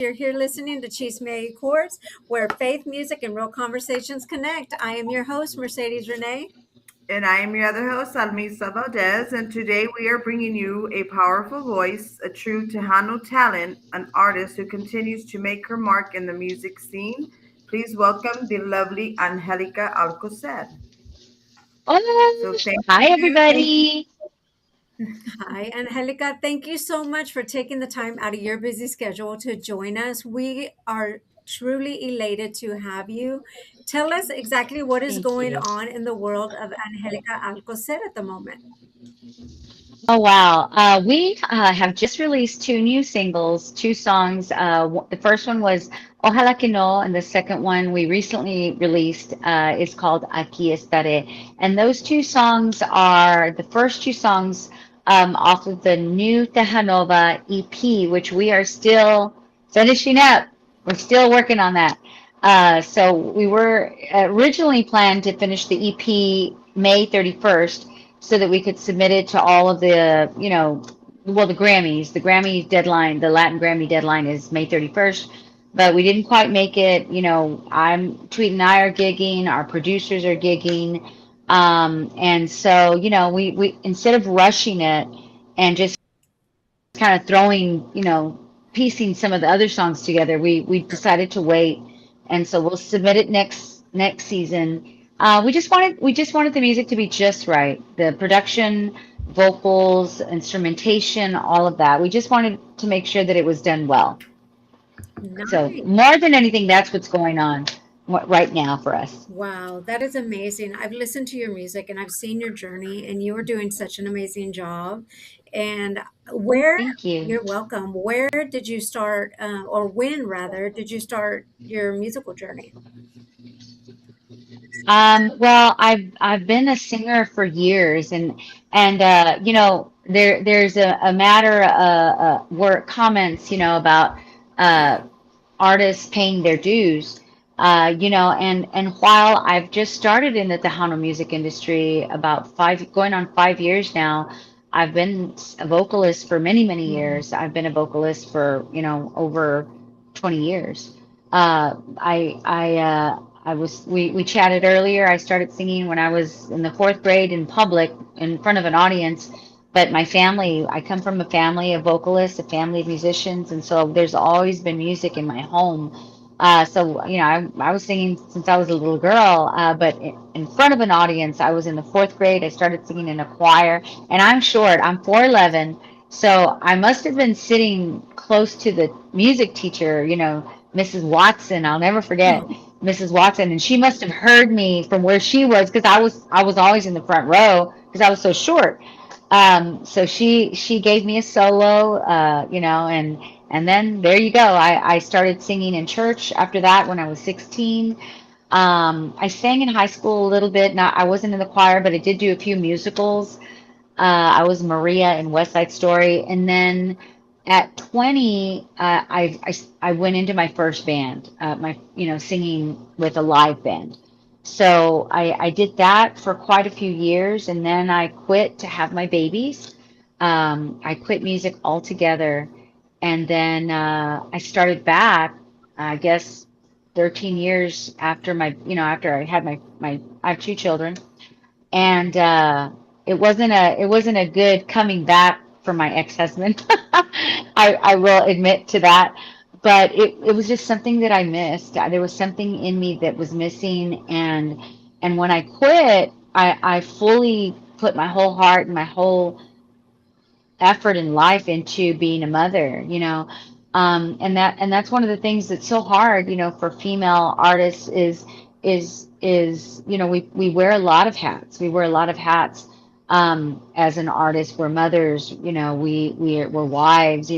You're here listening to Chisme y Chords, where faith, music, and real conversations connect. I am your host, Mercedes Renee. And I am your other host, Almisa Valdez, and today we are bringing you a powerful voice, a true Tejano talent, an artist who continues to make her mark in the music scene. Please welcome the lovely Angelica Alcocer. So Oh, hi thank you. everybody. Hi, Angelica. Thank you so much for taking the time out of your busy schedule to join us. We are truly elated to have you. Tell us exactly what is Thank going you. on in the world of Angelica Alcocer at the moment. Oh, wow. We have just released two new singles, two songs. The first one was Ojalá que no, and the second one we recently released is called Aquí estaré. And those two songs are the first two songs off of the new Tejanova EP, which we are still finishing up. We're still working on that. So we were originally planned to finish the EP May 31st so that we could submit it to all of the, well, the Grammys. The Grammy deadline, the Latin Grammy deadline is May 31st, but we didn't quite make it. Tweet and I are gigging, our producers are gigging. And so, we instead of rushing it and just kind of throwing, piecing some of the other songs together, we decided to wait, and so we'll submit it next season. We just wanted the music to be just right, the production, vocals, instrumentation, all of that. We just wanted to make sure that it was done well. So Nice. more than anything, that's what's going on right now for us. Wow, that is amazing. I've listened to your music and I've seen your journey, and you are doing such an amazing job. And where, Thank you. you're welcome. Where did you start, or when rather, did you start your musical journey? Well, I've been a singer for years, and there's a matter where comments about uh, artists paying their dues, and while I've just started in the Tejano music industry about going on 5 years now, I've been a vocalist for many years. I've been a vocalist for over 20 years. We chatted earlier. I started singing when I was in the fourth grade in public in front of an audience. But my family, I come from a family of vocalists, a family of musicians, and so there's always been music in my home. I was singing since I was a little girl, but in front of an audience, I was in the fourth grade. I started singing in a choir, and I'm short. I'm 4'11", so I must have been sitting close to the music teacher, Mrs. Watson. I'll never forget Mrs. Watson, and she must have heard me from where she was because I was always in the front row because I was so short. So she gave me a solo, and then there you go. I started singing in church after that when I was 16. I sang in high school a little bit. Not I wasn't in the choir, but I did do a few musicals. I was Maria in West Side Story, and then at 20, I went into my first band, singing with a live band. So I did that for quite a few years, and then I quit to have my babies. I quit music altogether, and then I started back, I guess, 13 years after after I had I have two children, and it wasn't a good coming back for my ex-husband. I will admit to that, but it was just something that I missed. There was something in me that was missing, and when I quit, I fully put my whole heart and my whole effort in life into being a mother, and that's one of the things that's so hard, for female artists is we wear a lot of hats. We wear a lot of hats as an artist. We're mothers, we're wives,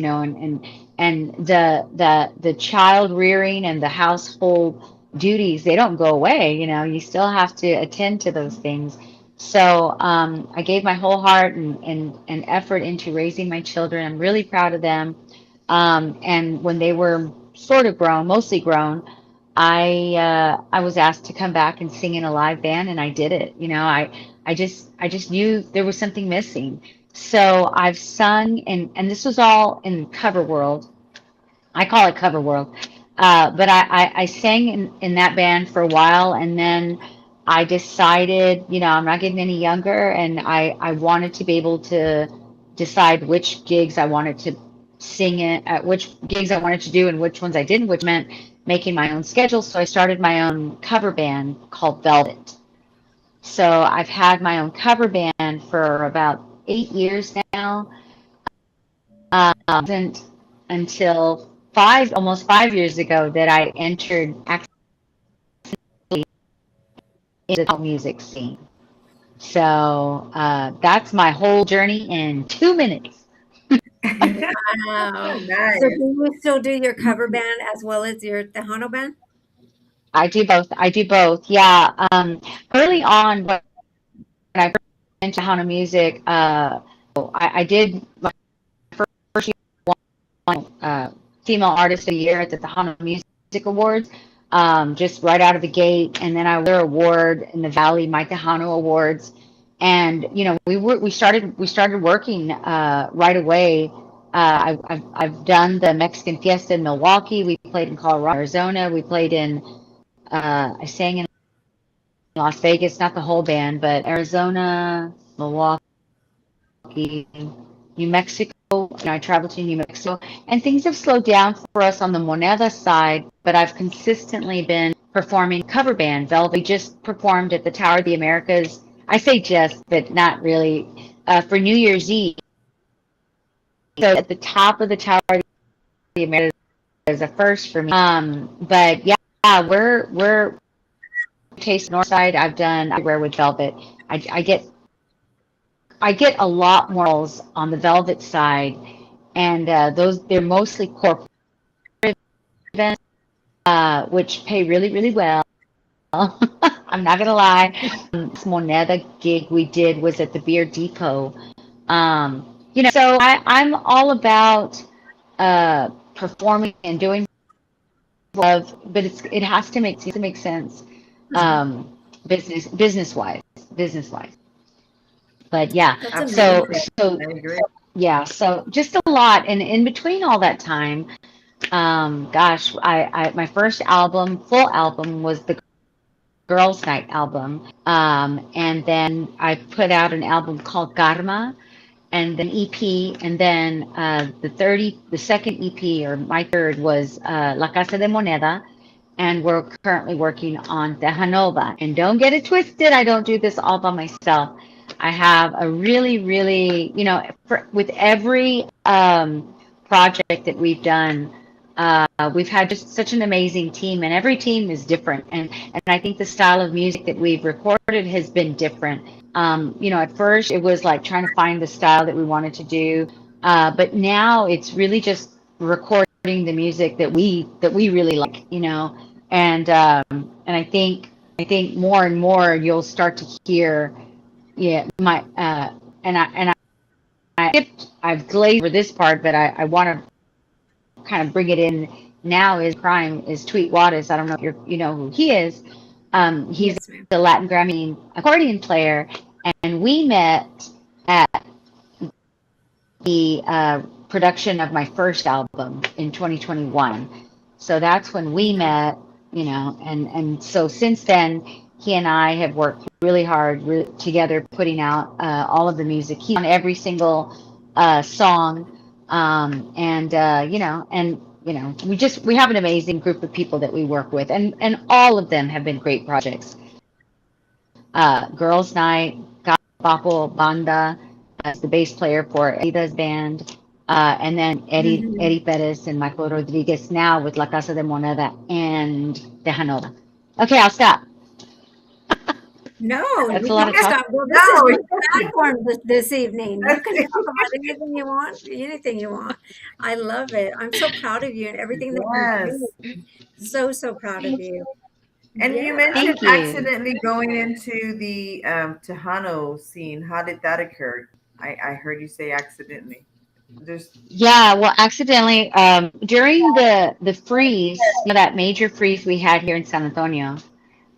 and the child rearing and the household duties, they don't go away. You still have to attend to those things. So I gave my whole heart and effort into raising my children. I'm really proud of them. And when they were sort of grown, mostly grown, I was asked to come back and sing in a live band, and I did it. I just knew there was something missing. So I've sung, and this was all in cover world. I call it Cover World. But I sang in that band for a while, and then I decided, I'm not getting any younger, and I wanted to be able to decide which gigs I wanted to sing in, which gigs I wanted to do, and which ones I didn't, which meant making my own schedule. So I started my own cover band called Velvet. So I've had my own cover band for about 8 years now. Wasn't until almost 5 years ago that I entered actually into the music scene. So that's my whole journey in 2 minutes. Wow. So do Nice. you still do your cover band as well as your Tejano band? I do both. I do both. Yeah. Early on, when I first got into Hana music, I did my first year female artist of the year at the Tejano Music Awards, just right out of the gate. And then I won their award in the Valley, my Tejano Awards. And we started working right away. I've done the Mexican Fiesta in Milwaukee. We played in Colorado, Arizona. We played in I sang in Las Vegas, not the whole band, but Arizona, Milwaukee, New Mexico. I traveled to New Mexico, and things have slowed down for us on the Moneda side, but I've consistently been performing cover band. Velvet just performed at the Tower of the Americas. I say just, but not really, for New Year's Eve. So at the top of the Tower of the Americas is a first for me. But yeah, we're Taste North Side. I've done everywhere with Velvet. I get a lot more calls on the Velvet side, and those they're mostly corporate events, which pay really really well. I'm not gonna lie. This Moneda gig we did was at the Beer Depot. So I'm all about performing and doing love, but it has to make sense, business wise. But yeah, That's so amazing. Absolutely. so I agree. yeah, so just a lot, and in between all that time, gosh, my first full album was the Girls Night album, and then I put out an album called Karma, and then EP, and then the second EP or my third was La Casa de Moneda, and we're currently working on Tejanova. And don't get it twisted, I don't do this all by myself. I have a really, really, with every project that we've done, we've had just such an amazing team, and every team is different. And I think the style of music that we've recorded has been different. At first it was like trying to find the style that we wanted to do, but now it's really just recording the music that we really like, and I think more and more you'll start to hear, yeah, my I've glazed over this part, but I want to kind of bring it in now. Is Prime is Tweet Waters. I don't know if you know who he is. He's Yes, ma'am. a Latin Grammy accordion player, and we met at the production of my first album in 2021. So that's when we Okay. met, and so since then, he and I have worked really hard together, putting out all of the music. He's on every single song, and we have an amazing group of people that we work with, and all of them have been great projects. Girls Night, Papo Banda, the bass player for Edida's band, and then Mhm. Eddie Perez and Michael Rodriguez now with La Casa de Moneda and Tejanova. Okay, I'll stop. No, That's a you lot of can't talk. stop. Well, this is No, your platform this evening. You that's can talk about anything you want, anything you want. I love it. I'm so proud of you and everything that you're doing. yes. So, so proud of you. And you Yeah. mentioned Thank you. accidentally going into the Tejano scene. How did that occur? I heard you say accidentally. Just Yeah, well, accidentally, during the freeze, that major freeze we had here in San Antonio,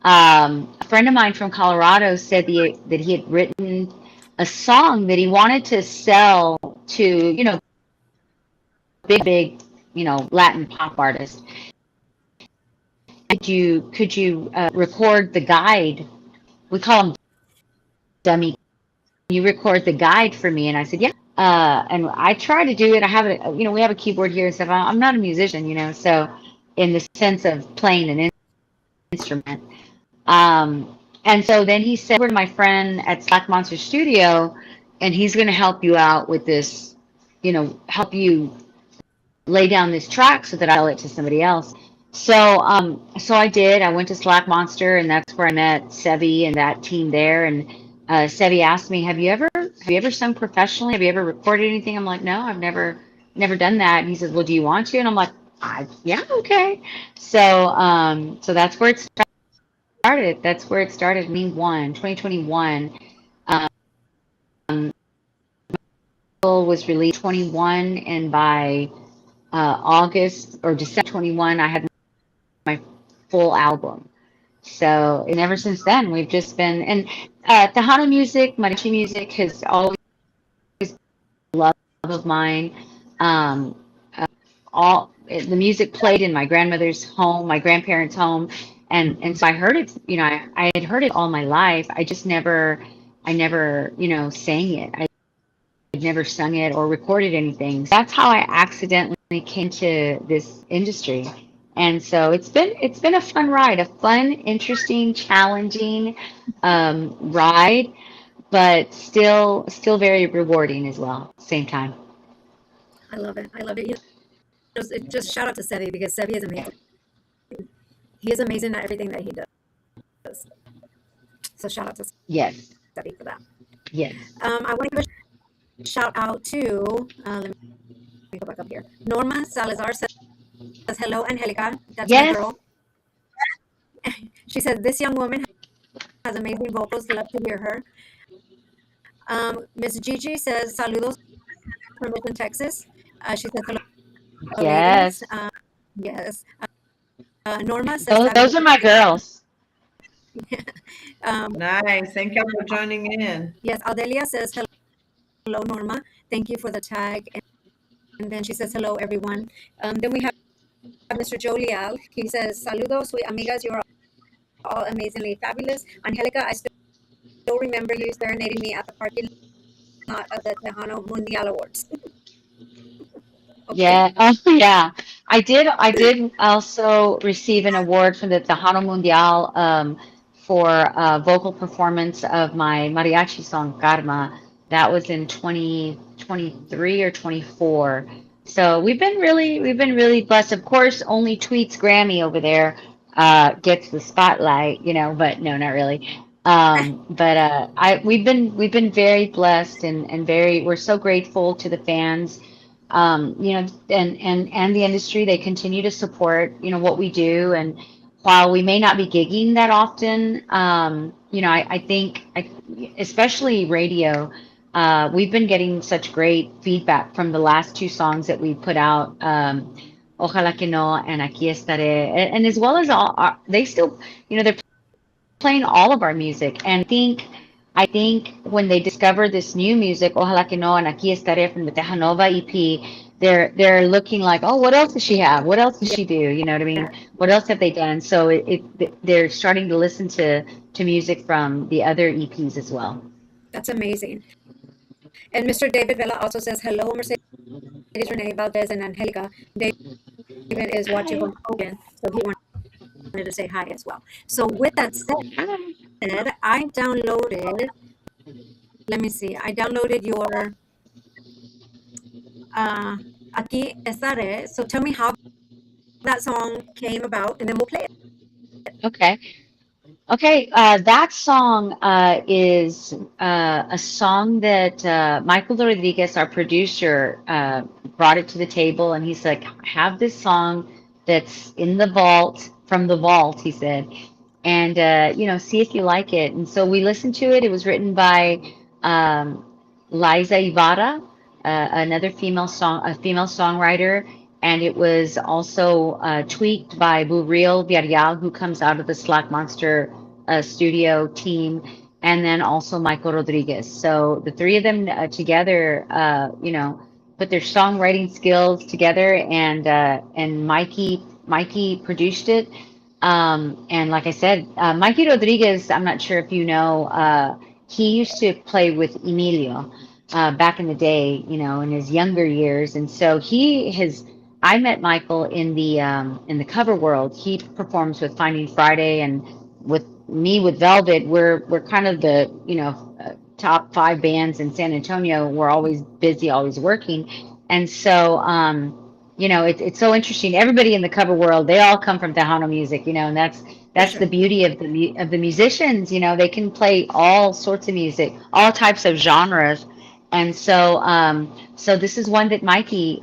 a friend of mine from Colorado said that he had written a song that he wanted to sell to, big Latin pop artist. Could you record the guide? We call them dummy. You record the guide for me, and I said, yeah. And I try to do it. I have we have a keyboard here and stuff. I'm not a musician, so in the sense of playing an instrument. And so then he said over to my friend at Slack Monster Studio, and he's going to help you out with this, help you lay down this track so that I sell it to somebody else. So I did. I went to Slack Monster, and that's where I met Sevi and that team there. And Sevi asked me, "Have you ever sung professionally? Have you ever recorded anything?" I'm like, "No, I've never done that." And he says, "Well, do you want to?" And I'm like, "Yeah, okay." So that's where it started. That's where it started. 2021. Um, was released 21, and by August or December 21, I had my full album. So, and ever since then, we've just been, and Tejano music, mariachi music has always been a love of mine. Um, the music played in my grandmother's home, my grandparents' home, and so I heard it. I had heard it all my life. I never sang it. I never sung it or recorded anything. That's how I accidentally came to this industry. And so it's been a fun ride, a fun, interesting, challenging ride, but still very rewarding as well. Same time. I love it. I love it. Just shout out to Sevi because Sevi is amazing. He is amazing at everything that he does. So shout out to Yes, Sevi for that. yes, I want to give a shout out to, let me go back up here. Norma Salazar says, hello, Angelica. That's my yes. girl. She says, this young woman has amazing vocals. Love to hear her. Miss Gigi says, saludos from Midland, Texas. She says, hello, ladies. Yes. Yes. Norma says, Those are my girls. um, Nice. Thank you for joining in. yes, Adelia says, hello, Norma. Thank you for the tag. And then she says, hello, everyone. Then we have Mr. Joe Leal. He says, saludos, sweet amigas. You are all amazingly fabulous. Angelica, I still remember you serenading me at the parking lot of the Tejano Mundial Awards. Okay. Yeah. Oh, yeah. I did also receive an award from the Tejano Mundial for vocal performance of my mariachi song Karma. That was in 2023 or 24. So we've been really blessed. Of course, only Tweet's Grammy over there gets the spotlight, but no, not really. But we've been very blessed and we're so grateful to the fans, and the industry. They continue to support, what we do. And while we may not be gigging that often, I think, especially radio, we've been getting such great feedback from the last two songs that we put out, Ojalá que no and Aquí estaré, and as well as they still, they're playing all of our music. And I think when they discover this new music, Ojalá que no and Aquí estaré from the Tejanova EP, they're looking like, oh, what else does she have? What else does she do? You know what I mean? What else have they done? So they're starting to listen to music from the other EPs as well. That's amazing. And Mr. David Vela also says, hello, Mercedes Renee Valdez and Angelica. David is watching Hi. from Hogan, so he wanted to say hi as well. So with that said, Hi. I downloaded, let me see, I downloaded your uh, Aquí Estaré. So tell me how that song came about, and then we'll play it. Okay. Okay, that song is a song that Michael Rodriguez, our producer, brought it to the table, and he's like, "Have this song that's in the vault, from the vault," he said, and see if you like it. And so we listened to it. It was written by um, Liza Ibarra, a female songwriter, and it was also tweaked by Burril Villarreal, who comes out of the Slack Monster studio team, and then also Michael Rodriguez. So the three of them together, put their songwriting skills together, and Mikey produced it. And like I said, Mikey Rodriguez, I'm not sure if you know, he used to play with Emilio back in the day, in his younger years. And so I met Michael in the cover world. He performs with Finding Friday, and with me with Velvet. We're kind of the, top five bands in San Antonio. We're always busy, always working. And so, it's so interesting. Everybody in the cover world, they all come from Tejano music, and For that's the sure. beauty of the musicians. They can play all sorts of music, all types of genres. And so, so this is one that Mikey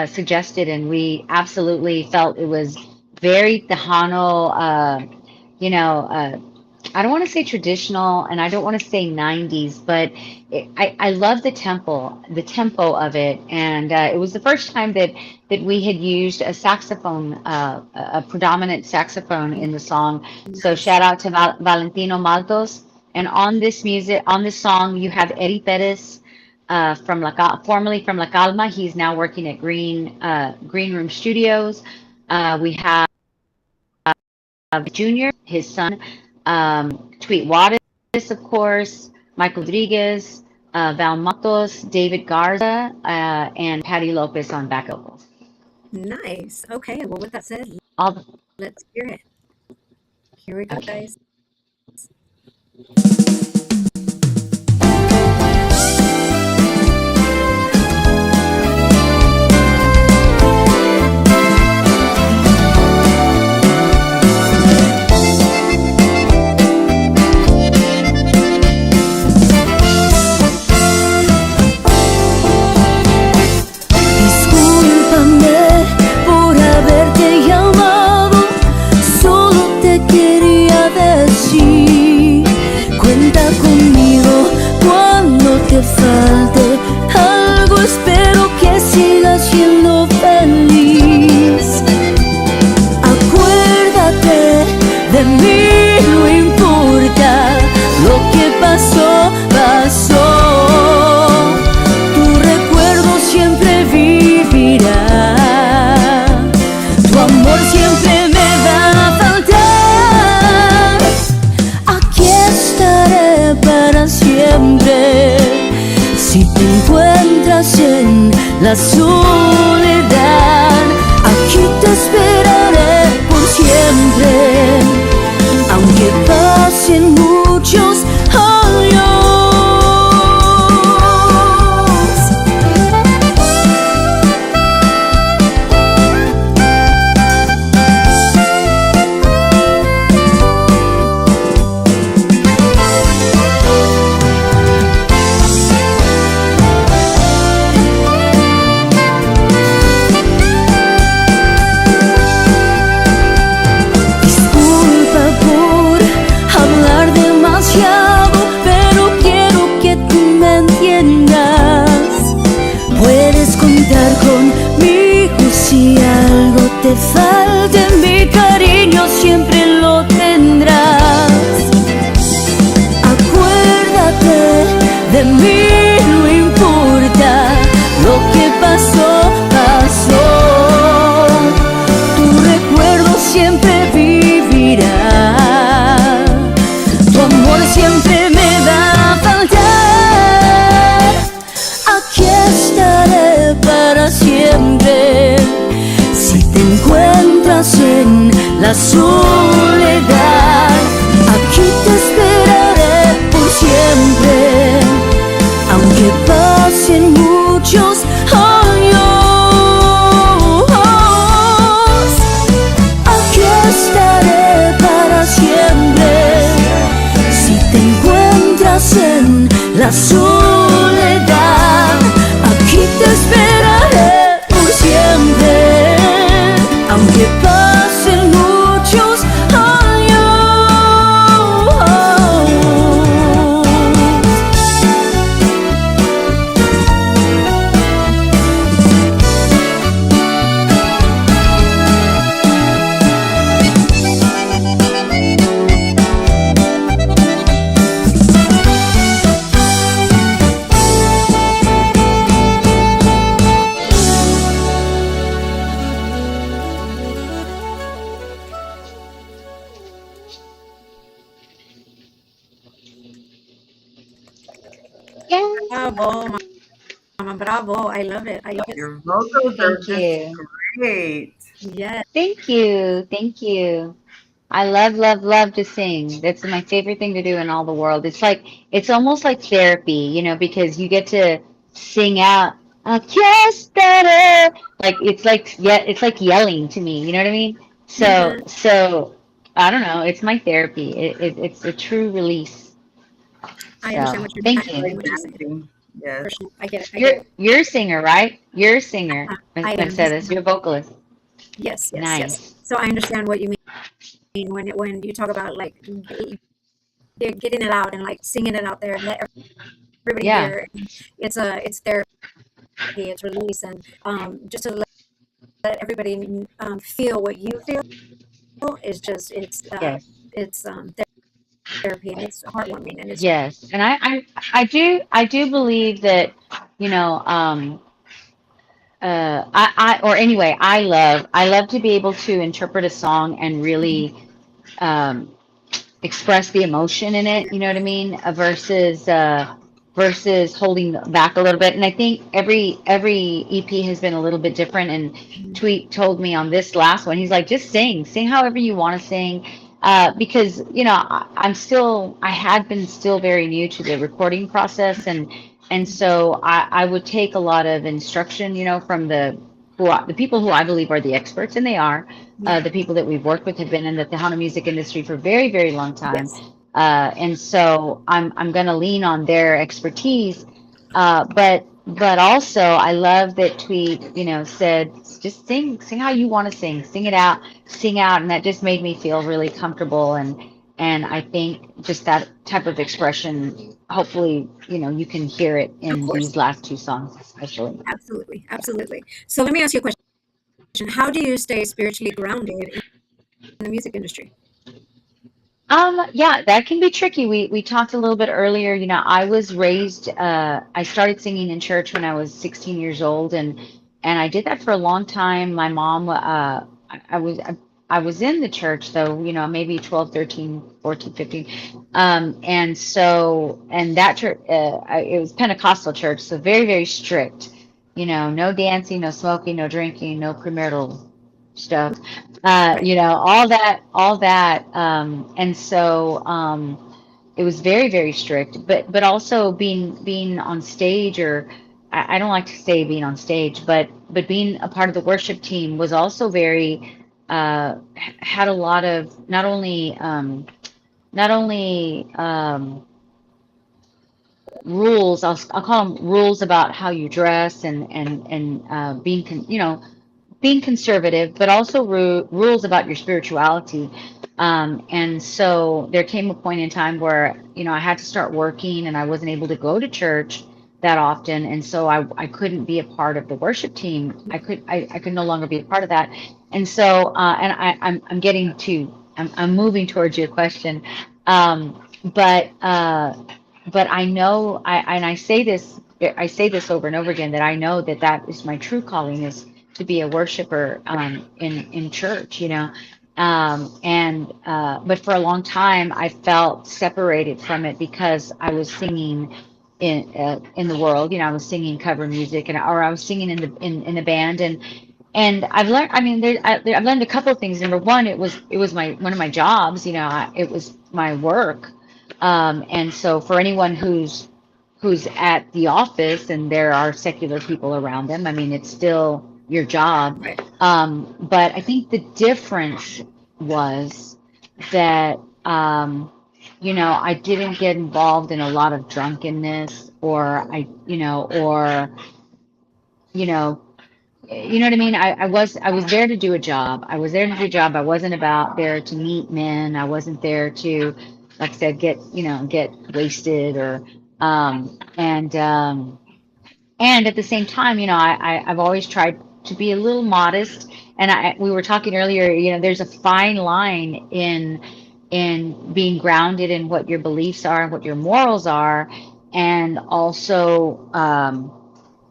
suggested, and we absolutely felt it was very Tejano. You know, uh, I don't want to say traditional, and I don't want to say 90s, but I love the tempo of it. And it was the first time that we had used a saxophone, a predominant saxophone in the song. So Nice. shout out to Valentino Maltos. And on this song, you have Eddie Perez, formerly from La Calma. He's now working at Green Room Studios. We have Junior, his son, Tweet Wattis, of course, Michael Rodriguez, Val Matos, David Garza, and Patty Lopez on back vocals. Nice. Okay. Well, with that said, All the, let's hear it. Here we go, okay. guys. Discúlpame por haberte llamado, solo te quería decir, cuenta conmigo cuando te falte algo, espero que sigas siendo feliz. Acuérdate de mí, no importa lo que pasó, pasó. Tu recuerdo siempre vivirá. Tu amor siempre me va a faltar. Aquí estaré para siempre. Si te encuentras en la soledad, aquí te esperaré por siempre, aunque pasen muchos años. Disculpa por hablar demasiado, pero quiero que tú me entiendas. Puedes contar conmigo si algo te falta, mi cariño siempre lo tendrás. Acuérdate de mí, no importa lo que pasó, pasó. Tu recuerdo siempre vivirá. Tu amor siempre me va a faltar. Aquí estaré para siempre. Si te encuentras en la soledad, aquí te esperaré por siempre, aunque pasen muchos años. Aquí estaré para siempre. Si te encuentras en la soledad, aquí te esperaré por siempre, aunque pasen muchos años. Bravo, Mama, bravo. I love it. I love it. Your vocals are Thank just you. great. Yes. Thank you. Thank you. I love, love, love to sing. That's my favorite thing to do in all the world. It's like, it's almost like therapy, because you get to sing out, yes, better. Like, it's like, yeah, it's like yelling to me. You know what I mean? Hmm. So, I don't know. It's my therapy. It's a true release. I understand So, what you're thank It's saying. like you. What you're saying. dancing. Yes. For sure. I get it. I get You're, it. you're a singer, right? You're a singer, I am. Mercedes. You're a vocalist. Yes, yes, yes. Nice. So I understand what you mean when you talk about like getting it out and like singing it out there and let everybody Yeah. hear. It's therapy. It's release and just to let everybody feel what you feel is just Yes. it's therapy and it's heartwarming and it's Yes, and I do believe that, you know, or anyway, I love to be able to interpret a song and really um, express the emotion in it, you know what I mean, versus holding back a little bit. And I think every EP has been a little bit different. And Tweet told me on this last one, he's like, just sing however you want to sing. Because I had been still very new to the recording process, and so I would take a lot of instruction, from the people who I believe are the experts, and they are, yeah, the people that we've worked with have been in the Tejano music industry for a very, very long time. yes, And so I'm going to lean on their expertise. But also I love that Tweet, said, just sing how you want to sing it out, sing out. And that just made me feel really comfortable. And I think just that type of expression, hopefully, you can hear it of in course, these last two songs, especially. absolutely, absolutely. So let me ask you a question. How do you stay spiritually grounded in the music industry? Yeah, that can be tricky. We talked a little bit earlier. I was raised, I started singing in church when I was 16 years old, and I did that for a long time. My mom, I was in the church though, maybe 12, 13, 14, 15. And that church, it was Pentecostal church, so very, very strict. No dancing, no smoking, no drinking, no premarital stuff, Right, all that, and so it was very, very strict. But also being on stage, or I don't like to say being on stage, but being a part of the worship team was also very had a lot of not only rules. I'll call them rules about how you dress, and being conservative, but also rules about your spirituality. And so there came a point in time where, I had to start working and I wasn't able to go to church that often. And so I couldn't be a part of the worship team. I could no longer be a part of that. And so, and I'm moving towards your question. But I know, and I say this over and over again, that I know that is my true calling, is to be a worshiper, in church, but for a long time I felt separated from it because I was singing in the world. I was singing cover music, or I was singing in the band, and I've learned. I mean, I've learned a couple of things. Number one, it was my one of my jobs. It was my work, and so for anyone who's at the office and there are secular people around them, I mean, it's still your job. right. But I think the difference was that, I didn't get involved in a lot of drunkenness, you know, you know what I mean? I was there to do a job. I was there to do a job. I wasn't about there to meet men. I wasn't there to, like I said, get wasted, or and at the same time, I've always tried to be a little modest. And we were talking earlier, there's a fine line in being grounded in what your beliefs are and what your morals are, and also,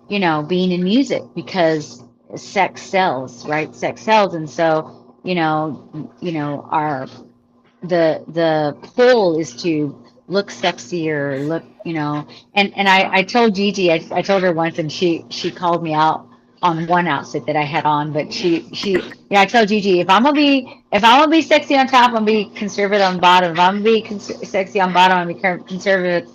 being in music, because sex sells, right? Sex sells. And so, our the pull is to look sexy or look, and I told Gigi, I told her once, and she called me out on one outfit that I had on, but I told Gigi, if I'm gonna be sexy on top, I'm gonna be conservative on bottom. If I'm gonna be sexy on bottom, I'm gonna be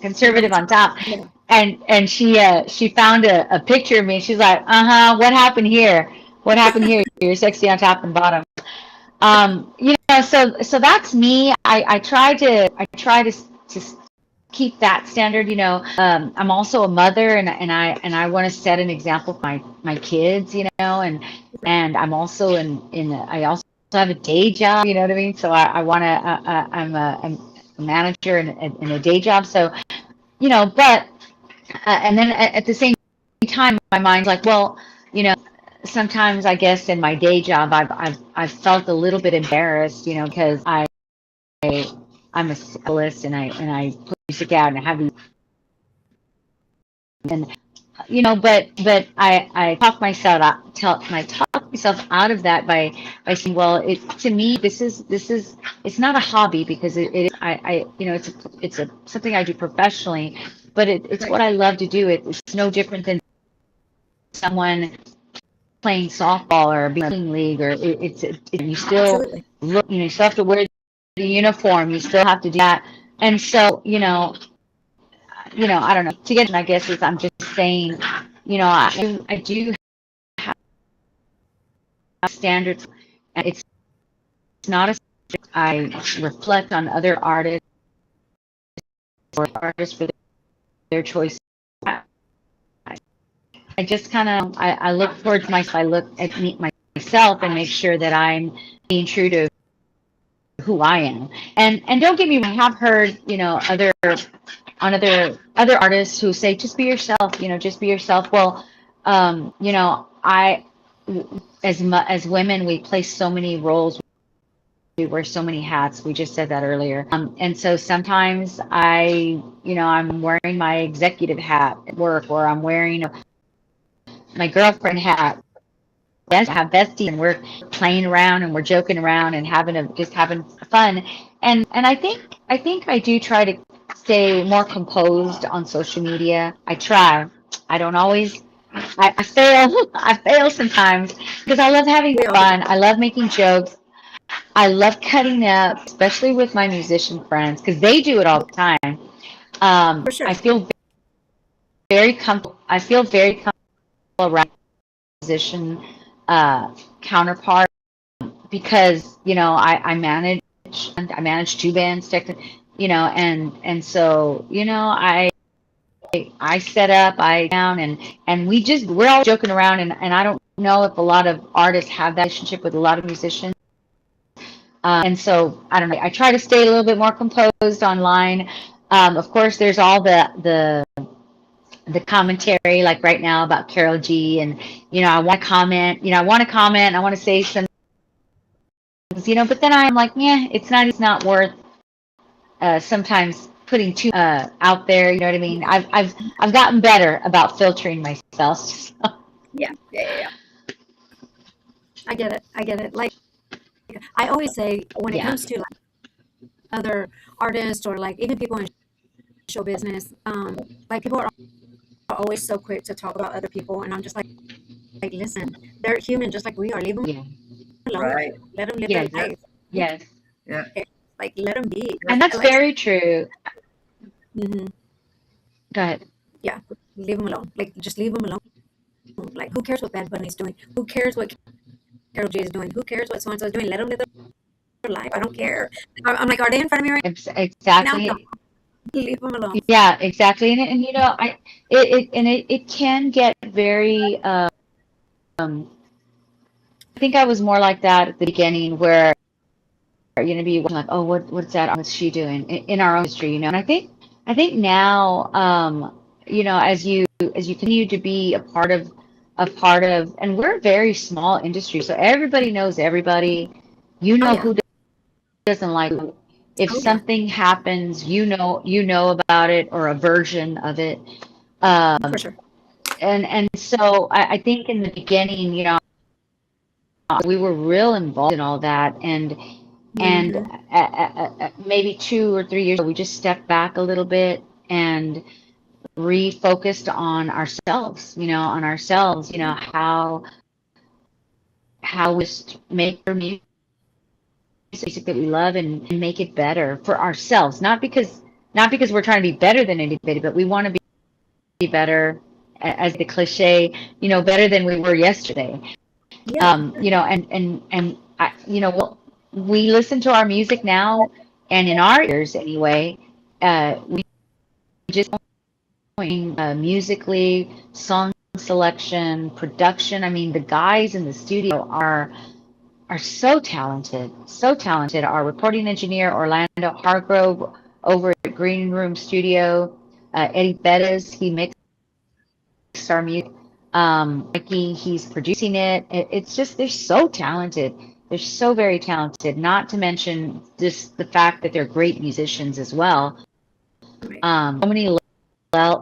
conservative on top. Yeah. And she found a picture of me. She's like, what happened here? What happened here? You're sexy on top and bottom. So that's me. I try to keep that standard. I'm also a mother, and I want to set an example for my kids. And I'm also I also have a day job. You know what I mean? So I want to. I'm a manager in a day job. So but and then at the same time, my mind's like, well, sometimes I guess in my day job, I've felt a little bit embarrassed, because I'm a soloist, and I put music out, and I have these, and but I talk myself out of that by saying, well, to me, this is it's not a hobby, because it's something I do professionally, but it's Right. what I love to do. It's no different than someone playing softball or being league, or you still Absolutely. look, you still have to wear the uniform, you still have to do that. And so, I don't know, to get, I guess, is I'm just saying, I do have standards, and it's not a, I reflect on other artists, or artists for their choices. I just kind of, I look towards myself, I look at myself, and make sure that I'm being true to who I am. And don't get me wrong, I have heard, other artists who say, just be yourself, just be yourself. Well, I, as women, we play so many roles, we wear so many hats. We just said that earlier. And so sometimes I'm wearing my executive hat at work, or I'm wearing my girlfriend hat. Have besties, and we're playing around, and we're joking around, and just having fun. And I think I do try to stay more composed on social media. I try. I don't always. I fail. I fail sometimes, because I love having We all do. fun. I love making jokes. I love cutting up, especially with my musician friends, because they do it all the time. For sure. I feel very comfortable. I feel very comfortable around musician counterpart, because I manage two bands, and so I set up, I down, and we're all joking around, and I don't know if a lot of artists have that relationship with a lot of musicians. And so I don't know. I try to stay a little bit more composed online. Of course, there's all the commentary, like right now, about Carol G, and I want to comment. I want to say some things, but then I'm like, yeah, it's not worth sometimes putting too out there. You know what I mean? I've gotten better about filtering myself. Yeah. Yeah. Yeah. Yeah. I get it. I get it. Like I always say, when it Yeah, comes to like other artists, or like even people in show business, like people are always so quick to talk about other people, and I'm just like, listen, they're human just like we are. Leave them yeah, alone. Right. Let them live their yes, Yeah. life. Who yes, Yeah. cares? Like, let them be. and that's Like, very true. hmm Go ahead. yeah, leave them alone. Like, just leave them alone. Like, who cares what Bad Bunny's doing? Who cares what Carol G is doing? Who cares what so and so is doing? Let them live their life. I don't care. I'm like, are they in front of me right now? No. Exactly. Leave them alone. Yeah, exactly. And it can get very. I think I was more like that at the beginning, where be like, oh, what's that? What's she doing in our own industry? And I think now, as you continue to be a part of, and we're a very small industry, so everybody knows everybody. You Oh know yeah. who doesn't like who. If Oh yeah. something happens, you know about it, or a version of it. For Um, sure. and so I think in the beginning, we were real involved in all that, And Hmm. maybe 2 or 3 years ago, we just stepped back a little bit and refocused on ourselves, how we just make our music that we love and make it better for ourselves. Not because we're trying to be better than anybody, but we want to be better, as the cliche, better than we were yesterday. Yeah. We listen to our music now, and in our ears anyway, we just musically, song selection, production. I mean, the guys in the studio are so talented, so talented. Our recording engineer Orlando Hargrove over at Green Room Studio, Eddie Bettis, he mixed our music. Mikey, he's producing it. It's just they're so talented. They're so very talented. Not to mention just the fact that they're great musicians as well. Right. So many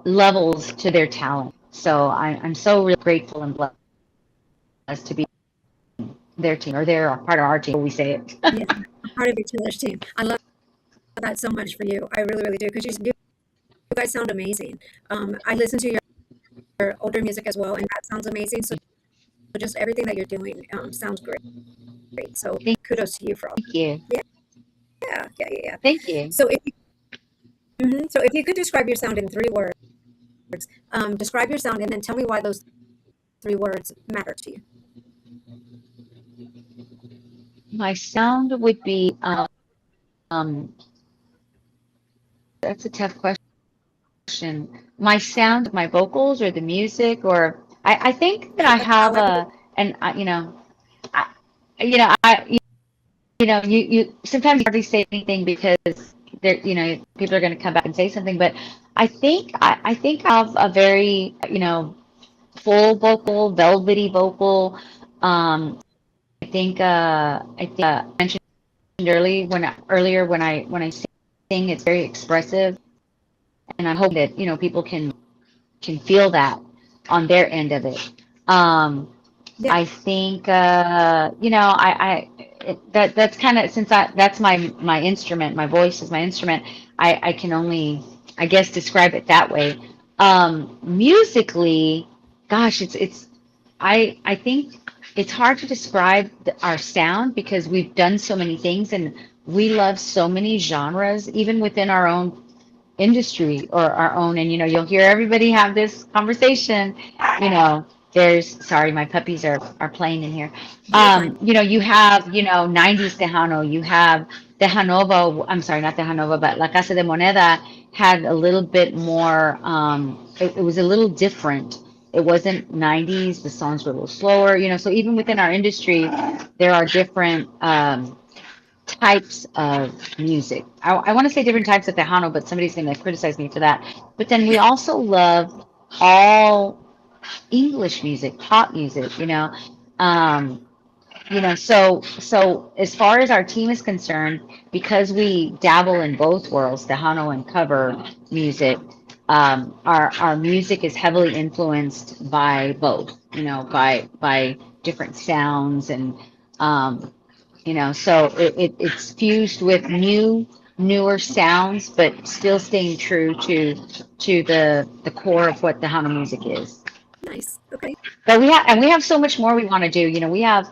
levels to their talent. So I'm so really grateful and blessed to be their team, or they're a part of our team. We say it. Yeah. I'm part of each other's team. I love that so much for you. I really, really do. Because you guys sound amazing. I listen to your older music as well, and that sounds amazing. So just everything that you're doing sounds great. So Thank kudos to you for all. you. Yeah, yeah, yeah, yeah, yeah. Thank you. So if you could describe your sound in 3 words, describe your sound and then tell me why those 3 words matter to you. My sound would be um that's a tough question. My sound, my vocals, or the music, or I think that I have However, and I, I you sometimes you hardly say anything because there people are going to come back and say something, but I think I have a very full vocal, velvety vocal. I mentioned earlier when I sing, it's very expressive, and I hope that people can feel that on their end of it. Um, yeah, I think that's kind of, since that's my instrument, my voice is my instrument. I can only, I guess, describe it that way. Musically, gosh, I think it's hard to describe our sound because we've done so many things and we love so many genres, even within our own industry or our own. And you'll hear everybody have this conversation. you know sorry, my puppies are playing in here. you're fine. You have 90s Tejano, you have Tejanova. I'm sorry, not Tejanova, but La Casa de Moneda had a little bit more. It was a little different. It wasn't 90s. The songs were a little slower. So even within our industry, there are different types of music. I want to say different types of Tejano, but somebody's going to criticize me for that. But then we also love all English music, pop music. Um, so as far as our team is concerned, because we dabble in both worlds, Tejano and cover music, our music is heavily influenced by both. By different sounds and um, so it's fused with newer sounds, but still staying true to the core of what the Hana music is. Nice. Okay. But we have so much more we want to do. We have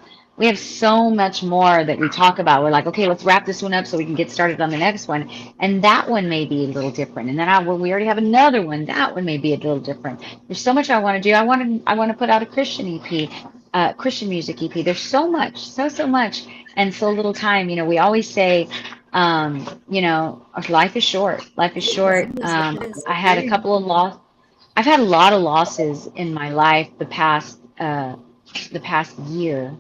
so much more that we talk about. We're like, okay, let's wrap this one up so we can get started on the next one. And that one may be a little different. And then we already have another one. That one may be a little different. There's so much I want to do. I want to put out a Christian EP, Christian music EP. There's so much, so much, and so little time. We always say, life is short. Life is Yes, short. it is. Yes, it is. I had a couple of I've had a lot of losses in my life the past year.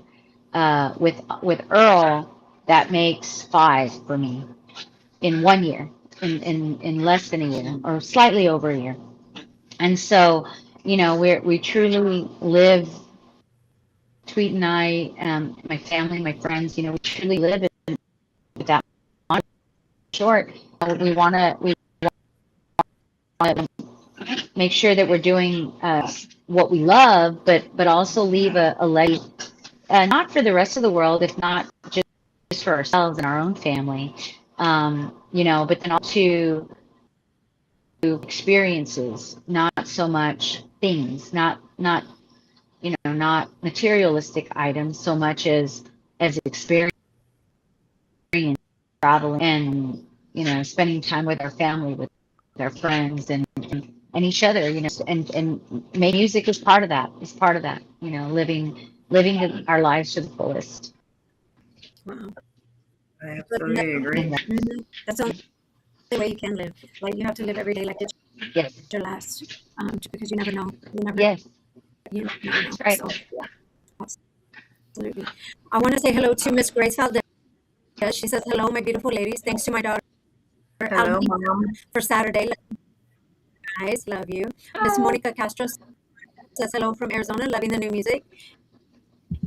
With Earl, that makes 5 for me in one year, in less than a year, or slightly over a year. And so, we truly live, Tweet and I, my family, my friends, we truly live with that short. We want to make sure that we're doing what we love, but also leave a legacy, not for the rest of the world, if not just for ourselves and our own family, you know, but then also to experiences, not so much things, not you know, not materialistic items so much as experience, traveling, and you know, spending time with our family, with our friends, and each other, you know, and music is part of that. It's part of that, you know, living our lives to the fullest. Wow. I But absolutely agree. that's the only way you can live. Like you have to live every day like it's Yes, your last, because you never know. yes, You never know. that's right. So absolutely. I want to say hello to Miss Grace Valdez. She says, hello, my beautiful ladies. Thanks to my daughter, Hello, Alma, Mom. for Saturday. Guys, love you. Miss Monica Castro says hello from Arizona, loving the new music.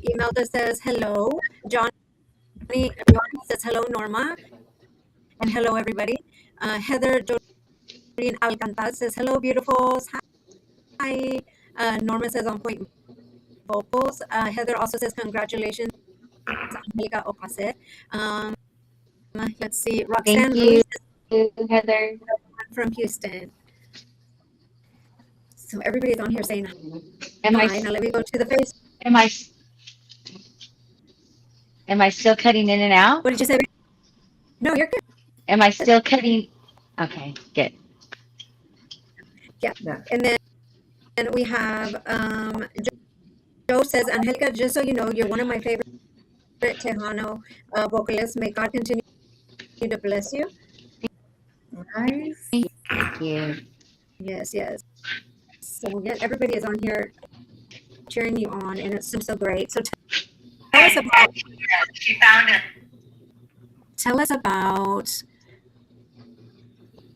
Imelda says hello. Johnny says hello, Norma, and hello, everybody. Heather Jolene Alcantar says hello, beautifuls. Hi. Norma says on point vocals. Heather also says congratulations, Angelica Ocasek. Let's see. Thank Roxanne you, Ruiz Heather. from Houston. So everybody's on here saying Am I hi. Now let me go to the face. am I am I still cutting in and out? What did you say? No, you're good. Am I still cutting? Okay, good. Yeah. Yeah. And then we have Joe says, Angelica, just so you know, you're one of my favorite Tejano vocalists. May God continue to bless you. Nice. Thank you. Yes, yes. So yeah, everybody is on here cheering you on, and it's so great. So tell us about She found it. tell us about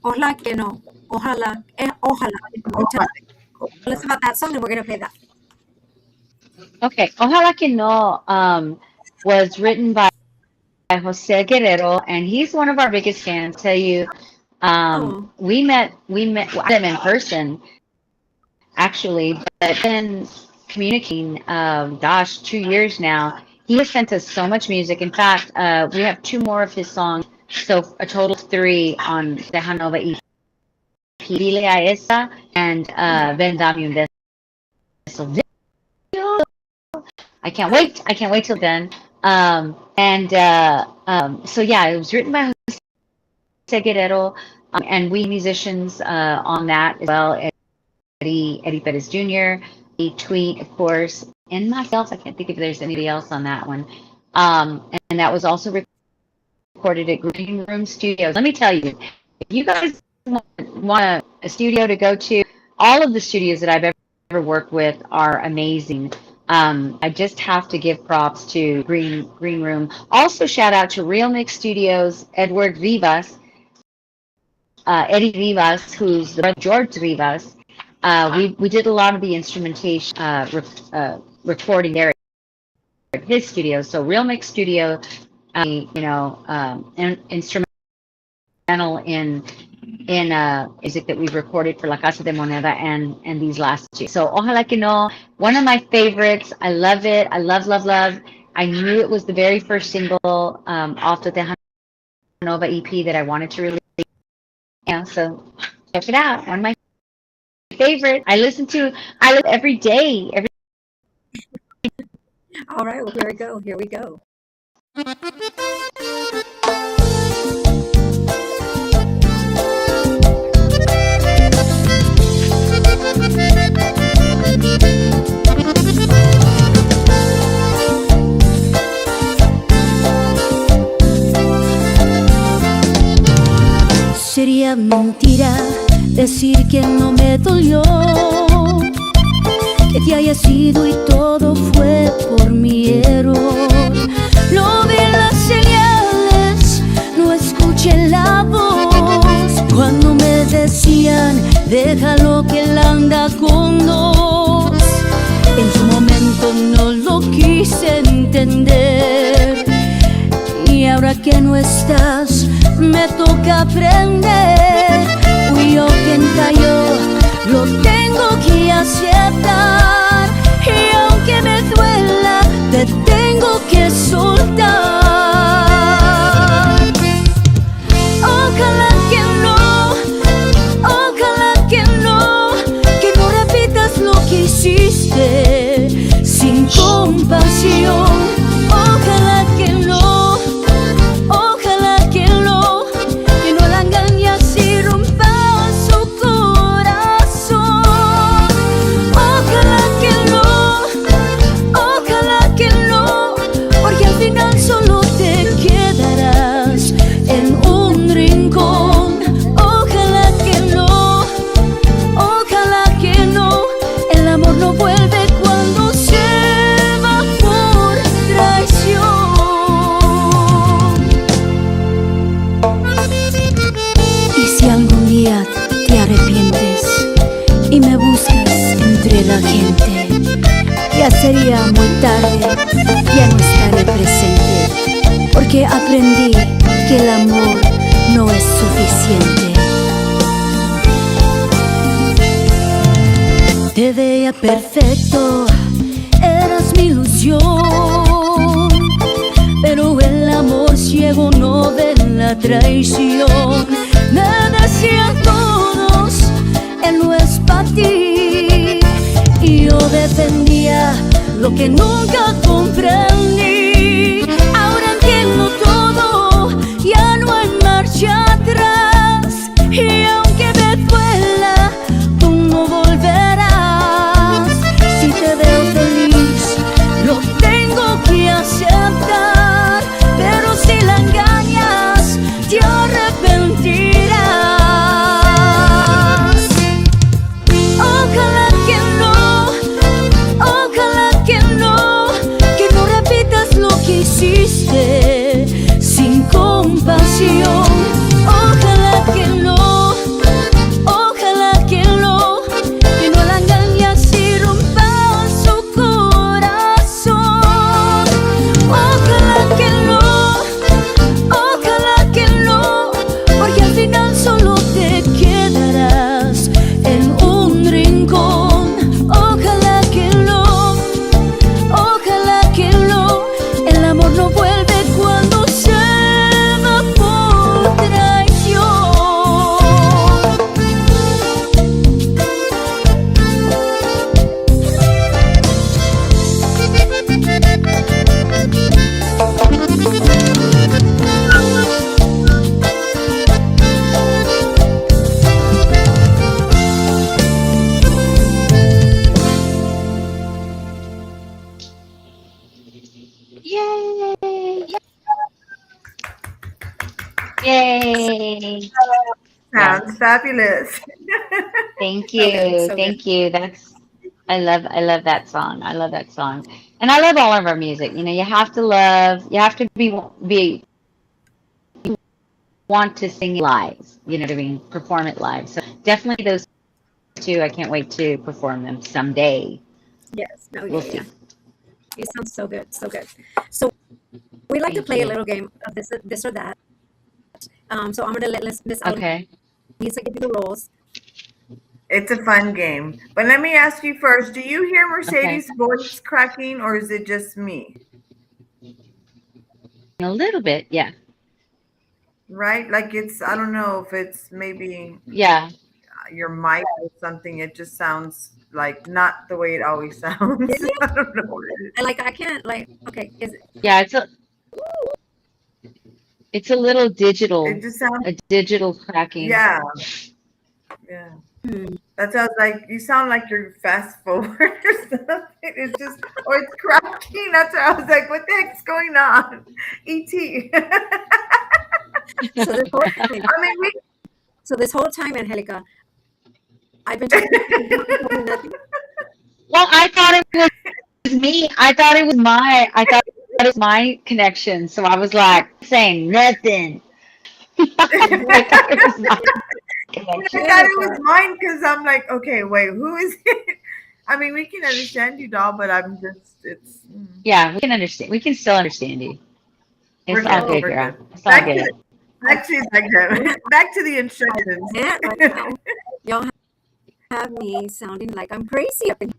Ojalá que no. Ojalá, ojalá. Tell us about that song, and we're gonna play that. Okay, Ojalá que no was written by Jose Guerrero, and he's one of our biggest fans. Tell you, Oh, we met them in person actually, but then communicating, gosh, 2 years now. He has sent us so much music. In fact, we have two more of his songs, so a total of three on the Hanova EP, Dile a Esa and Ven Dame un Beso. I can't wait. I can't wait till then. So yeah, it was written by Jose Guerrero, and we musicians on that as well. Eddie Perez Jr., a tweet, of course, and myself. I can't think if there's anybody else on that one. And that was also recorded at Green Room Studios. Let me tell you, if you guys want a studio to go to, all of the studios that I've ever worked with are amazing. I just have to give props to Green Room. Also, shout out to Real Mix Studios, Edward Rivas, Eddie Rivas, who's the brother of George Rivas. We did a lot of the instrumentation recording there at his studio. So Real Mix Studio, instrumental in music that we've recorded for La Casa de Moneda and these last two. So Ojalá que no, one of my favorites. I love it. I love. I knew it was the very first single off the Tejano Nova EP that I wanted to release. Yeah, so check it out. One of my favorite. I listen every day. all right. Well, here we go. Here we go. Sería mentira decir que no me dolió, que te haya sido y todo fue por mi error. No vi las señales, no escuché la voz cuando me decían déjalo que él anda con dos. En su momento no lo quise entender y ahora que no estás me toca aprender. Fui yo quien cayó, lo tengo que aceptar y aunque me duela te tengo que soltar. y me buscas entre la gente. Ya sería muy tarde, ya no estaré presente, porque aprendí que el amor no es suficiente. Te veía perfecto, eras mi ilusión, pero el amor ciego no ve la traición. Me decían todos, él no es para ti, y yo defendía lo que nunca comprendí. Ahora entiendo todo, ya no hay marcha atrás, y aunque me duela, tú no volverás. Si te veo feliz, lo tengo que aceptar, pero si la engañas, te arrepentirás. Ojalá que no repitas lo que hiciste sin compasión. Ojalá que no, que no la engañas y rompas su corazón. Ojalá que no, porque al final solo te quedarás en un rincón. Ojalá que no, el amor no vuelve cuando se va por traición. Yay! Yay! Yes. Sounds fabulous. Thank So good, you. so good. Thank you. I love that song. I love that song. And I love all of our music. You know, you have to be want to sing it live, you know what I mean? Perform it live. So definitely those two. I can't wait to perform them someday. Yes. No, We'll yeah, see. yeah. It sounds so good, so good. So we like to Thank play a you. little game of this or that. So I'm gonna let Miss Okay. Alisa give you the rules. It's a fun game. But let me ask you first, do you hear Okay. Mercedes' voice cracking or is it just me? A little bit. Yeah. Right? Like it's, I don't know if it's maybe Yeah. your mic or something. It just sounds like not the way it always sounds. Really? I don't know what it is. And like I can't like okay, is it Yeah. It's a little It digital, just sounds, a digital cracking. yeah, yeah. hmm. That sounds like you sound like you're fast forward or something. It's just, or it's cracking. That's why I was like, what the heck's going on? E.T. So this whole time, I mean, we, so this whole time, Angelica, I've been talking to you, you told me nothing. Well, I thought it was me. I thought it was my connection. So I was like saying nothing. I thought it was my I connection. thought it was Angelica, mine because I'm like, okay, wait, who is it? I mean, we can understand you, doll, but I'm just, it's, Yeah, we can understand. We can still understand you. we're It's all good. oh, good, We're girl. good. It's all Back to good. back to back to the I instructions. can't right now. Y'all have me sounding like I'm crazy up in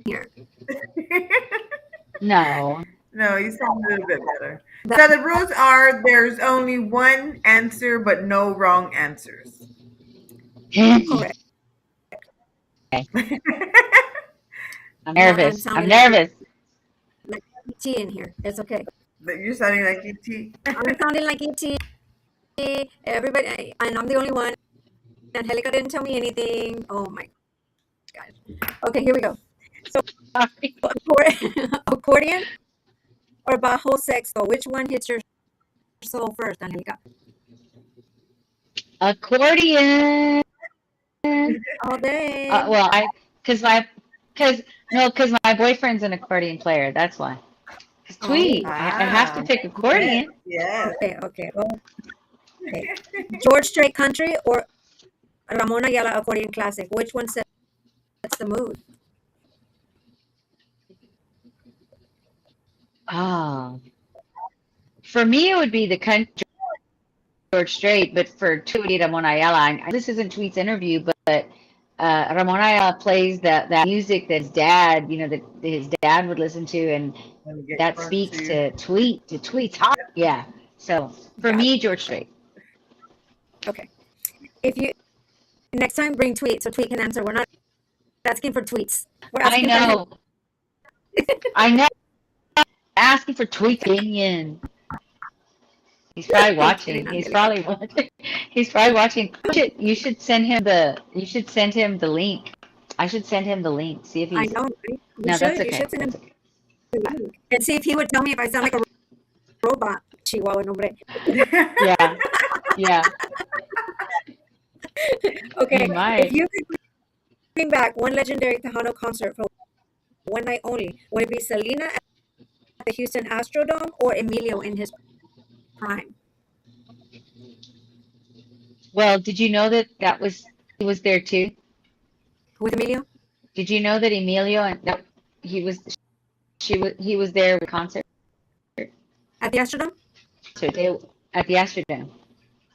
here. No. No, you sound a little bit better. That So the rules are there's only one answer, but no wrong answers. correct. I'm Now I'm nervous. I'm sounding like nervous. ET in here. It's okay. But you're sounding like ET. I'm sounding like ET. Everybody, and I'm the only one. Angelica didn't tell me anything. Oh my God. Okay, here we go. So Sorry. accordion or bajo sexto? Which one hits your soul first, Angelica? Accordion. All day. Well, because my boyfriend's an accordion player. That's why. It's Oh, sweet. I have to Ah, pick yes, accordion. yes. okay. Well, okay. George Strait Country or Ramon Ayala Accordion Classic? Which one sells the mood? Oh, for me, it would be the country George Strait, but for Tweet Ramon Ayala, this isn't Tweet's interview, but Ramon Ayala plays that music that his dad, that his dad would listen to, and And get that close speaks to. to Tweet's heart. Yeah. So for Got me, George Strait. it. Okay. If you next time bring tweets so Tweet can answer. We're not asking for tweets. We're I asking for him. know. I know. Asking for Tweet's opinion. He's probably watching. I'm kidding. He's probably watching. You should send him the link. I should send him the link. See if I he's. know. Right? No, that's You okay. should send him That's okay. the link and see if he would tell me if I sound like a robot. Chihuahua nombre. Yeah. Yeah. Okay. He might. If you could bring back one legendary Tejano concert for one night only, would it be Selena at the Houston Astrodome or Emilio in his prime? Well, did you know that he was there too? With Emilio? Did you know that Emilio and no, he was he was there with concert At the Astrodome? at the Astrodome.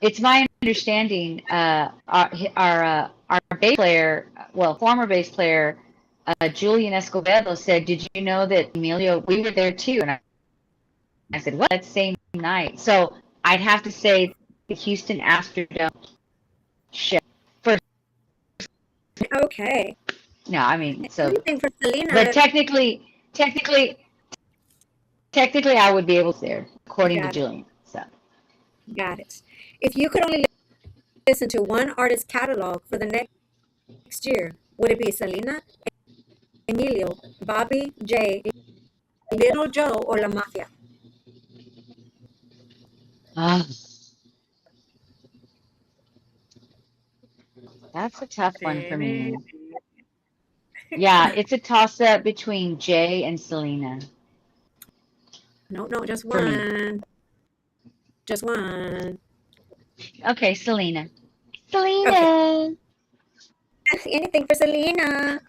It's my understanding. Our bass player, well, former bass player, Julian Escobedo said, "Did you know that Emilio? We were there too." And I said, "What? That same night?" So I'd have to say the Houston Astrodome show. First, Okay. no, I mean so, Anything for Selena? but technically, I would be able to there, according to Got it. Julian. So Got it. If you could only listen to one artist's catalog for the next year, would it be Selena, Emilio, Bobby, Jay, Little Joe, or La Mafia? that's a tough one for me. Yeah, it's a toss up between Jay and Selena No, just for me. one. Just one. Okay, Selena. Okay. Anything for Selena.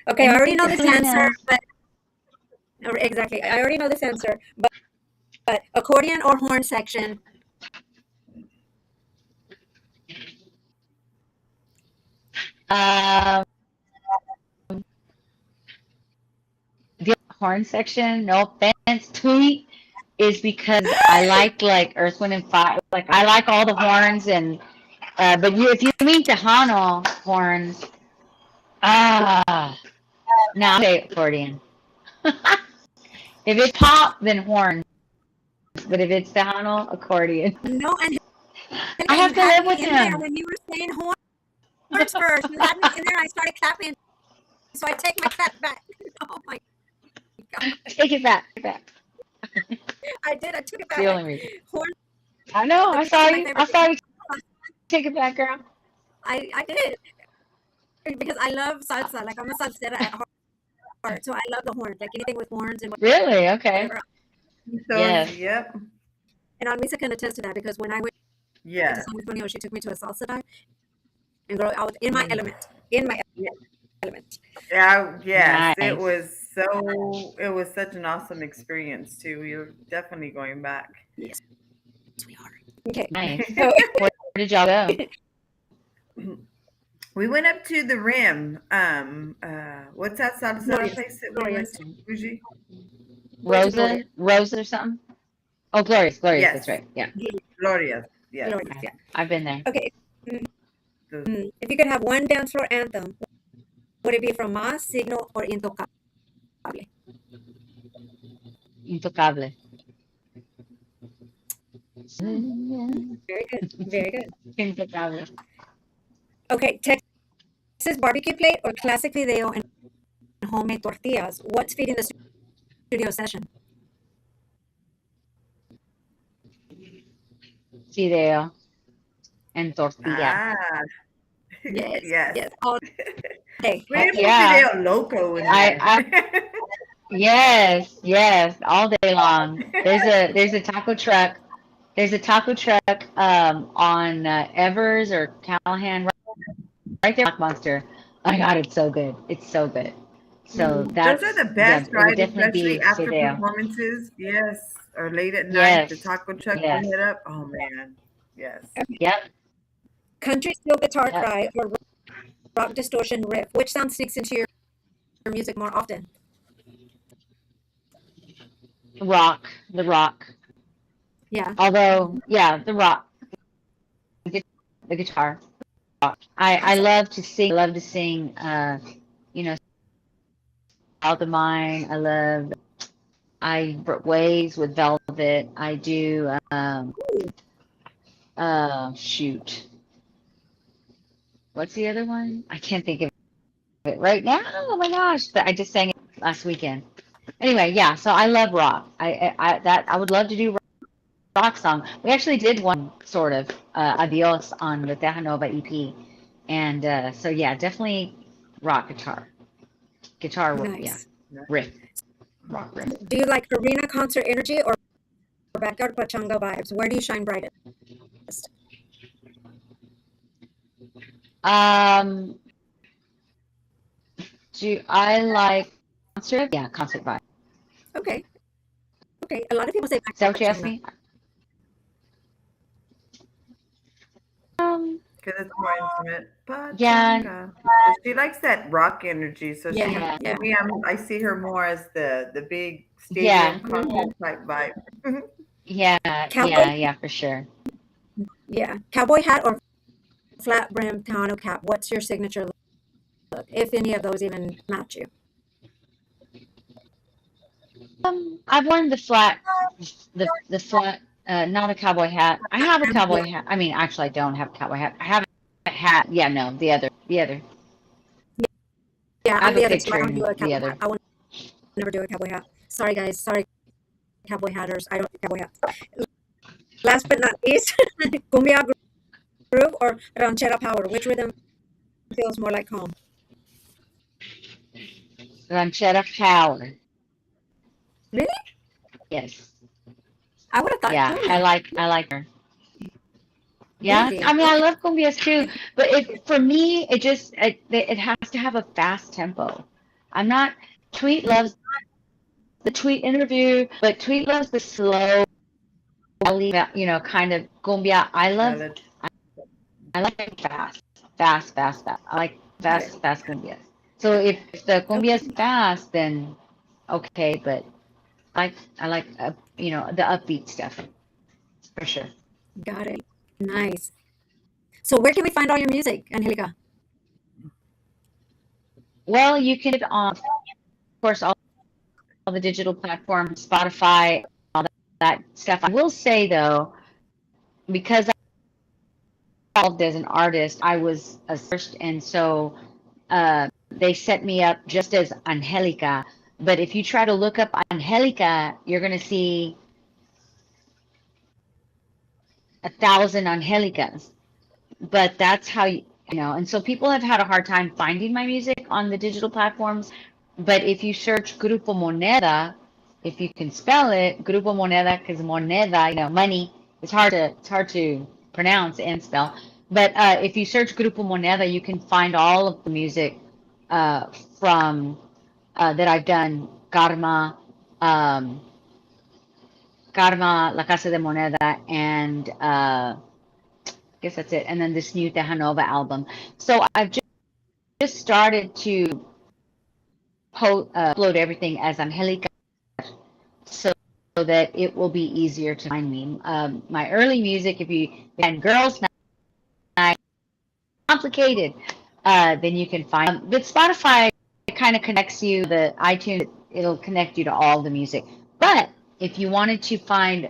Okay, I already Anything know for this answer, Selena. but exactly, I already know this answer, but accordion or horn section? Um, the horn section, no offense, Tweet, is because I like Earth, Wind, and Fire. Like I like all the horns, and but if you mean Tejano horns, now say accordion. If it's pop, then horns. But if it's Tejano, accordion. No, and I have to you had live with me in there him. when you were saying horns first. You had me in there, and I started clapping, so I take my clap back. Oh my God. Take it back. I did. I took it back. The only reason. Horn I know. I saw my you. favorite I saw thing. you. Take it back, girl. I did because I love salsa. Like I'm a salsera at heart, so I love the horns. Like anything with horns and Really? Okay. whatever. So, Yes. yep. And Almisa can attest to that because when I went to Yes. San Antonio, she took me to a salsa dive, and girl, I was in my element. In my Yeah. element. Yeah, yes. Nice. It was such an awesome experience too. You're definitely going back. Yes, we are. Okay. Nice. So Where did y'all go? We went up to the Rim. What's that salsa Glorious. place that we went Glorious. to? Bougie? Rosa or something? Oh, Glorious. Yes. That's right. Yeah. Gloria. Yes. Glorious, yeah. I've been there. Okay. Those- If you could have one dance floor anthem, would it be from Mas, Signo, or Intocable? Intocable. Very good. Very good. Intocable. Okay. Texas barbecue plate or classic video and homemade tortillas? What's feeding the studio session? Fideo and tortilla. Ah, Yes. yes. Yes. All day. We didn't put Yeah. Fideo Loco in I- there. Yes, all day long. There's a taco truck. There's a taco truck on Evers or Callahan, right there, Monster, My God, it's so good. It's so good. So Those are that's, the yeah, best, it would right? definitely Especially be after Stay. performances. Yes. Or late at night, the Yes. taco truck will Yes. hit up. Oh man. Yes. Yep. Country steel guitar Yep. cry or rock distortion riff? Which sound sneaks into your music more often? Rock. The rock. Yeah, Although, yeah, the rock. The guitar. I awesome. love to sing. I love to sing, you know, Out of Mine. I Ways with Velvet. I do, shoot. What's the other one? I can't think of it right now. Oh my gosh. But I just sang it last weekend. Anyway, yeah, so I love rock. I would love to do rock song. We actually did one sort of Adios on the Terra Nova EP. And so yeah, definitely rock guitar. Guitar, yeah, Nice. riff, rock riff. Do you like arena concert energy or backyard pachanga vibes? Where do you shine brightest? Um, do I like concert? Yeah, concert vibe. Okay, okay. A lot of people say Is that backyard what you asked pachanga. me? Because it's more intimate. Yeah, Pachanga. So she likes that rock energy. So Yeah, she, yeah, to yeah, me, I see her more as the big yeah, stadium concert type vibe. yeah, cowboy. yeah, for sure. Yeah, cowboy hat or flat brim Tejano cap. What's your signature look? If any of those even match you. I've worn the flat, not a cowboy hat. I have a Yeah, cowboy hat. I mean, actually, I don't have a cowboy hat. I have a hat. Yeah, no, the other. yeah. I I'm have a the other two. I picture don't do in a the cowboy hat. other. I will never do a cowboy hat. Sorry, guys. Sorry, cowboy hatters. I don't do cowboy hats. Last but not least, cumbia groove or ranchera power. Which rhythm feels more like home? Ranchera power. Really? Yes. I would have thought Yeah, cumbia. I like her. Yeah, Really? I mean, I Okay. love cumbias too, but for me, it has to have a fast tempo. I'm not. Tweet loves the Tweet interview, but Tweet loves the slow, kind of cumbia. Ballad. I like it fast, fast, fast, fast. I like Got it. fast, fast cumbias. So if the cumbia is Okay. fast, then okay, but I like the upbeat stuff for sure. Got it. Nice. So where can we find all your music, Angelica? Well, you can on, of course, all the digital platforms, Spotify, all that stuff. I will say though, because I involved as an artist, I was a first, and so they set me up just as Angelica. But if you try to look up Angelica, you're going to see 1,000 Angelicas. But that's how and so people have had a hard time finding my music on the digital platforms. But if you search Grupo Moneda, if you can spell it, Grupo Moneda, because moneda, money, it's hard to pronounce and spell. But if you search Grupo Moneda, you can find all of the music uh, from that I've done. Um, Karma, La Casa de Moneda, and guess that's it. And then this new Tejanova album. So I've just started to upload everything as Angelica, so that it will be easier to find me. My early music, if you and girls night complicated, then you can find. But Spotify kind of connects you. The iTunes, it'll connect you to all the music. But if you wanted to find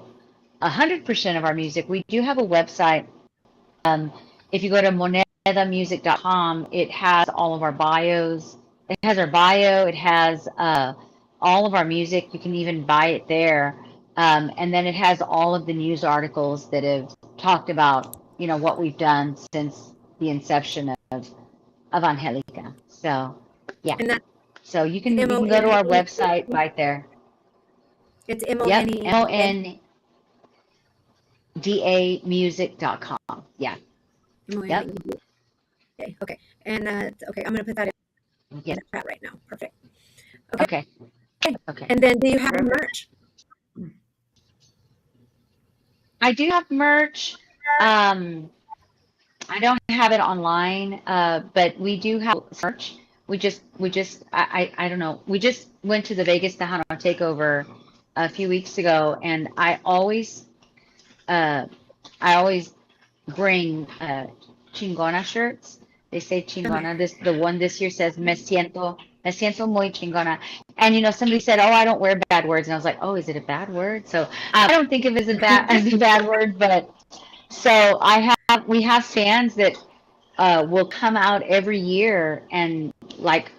100% of our music, we do have a website. If you go to monedamusic.com, it has all of our bios. It has our bio. It has all of our music. You can even buy it there. And then it has all of the news articles that have talked about, what we've done since the inception of Angelica. So, yeah. And that's So you M O can go N to our E. website right there. It's M O N Yep, E A. mondamusic.com. Yeah. Yep. M-O-N-E. Okay. And okay, I'm gonna put that in Yes. the chat right now. Perfect. Okay. Okay. Okay. And then do you have Perfect. merch? I do have merch. I don't have it online, but we do have merch. I don't know. We just went to the Vegas Tejano takeover a few weeks ago, and uh, I always bring chingona shirts. They say Okay. chingona. The one this year says me siento muy chingona. And somebody said, "Oh, I don't wear bad words," and I was like, "Oh, is it a bad word?" So I don't think of it as a bad word, but so we have fans that will come out every year and like,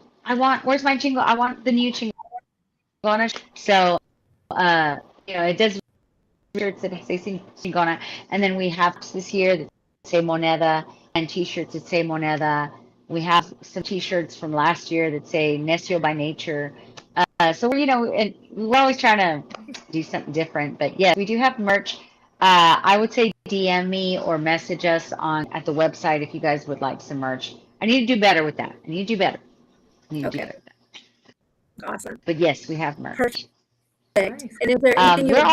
where's my chingo? I want the new chingona. So it does shirts that say chingona, and then we have this year that say moneda and t-shirts that say moneda. We have some t-shirts from last year that say necio by nature. So and we're always trying to do something different. But yes, we do have merch. I would say DM me or message us at the website if you guys would like some merch. I need to do better with that. I need to do better. I need to do Okay. better with that. Awesome. But yes, we have merch. Perfect. Nice. And is there anything you would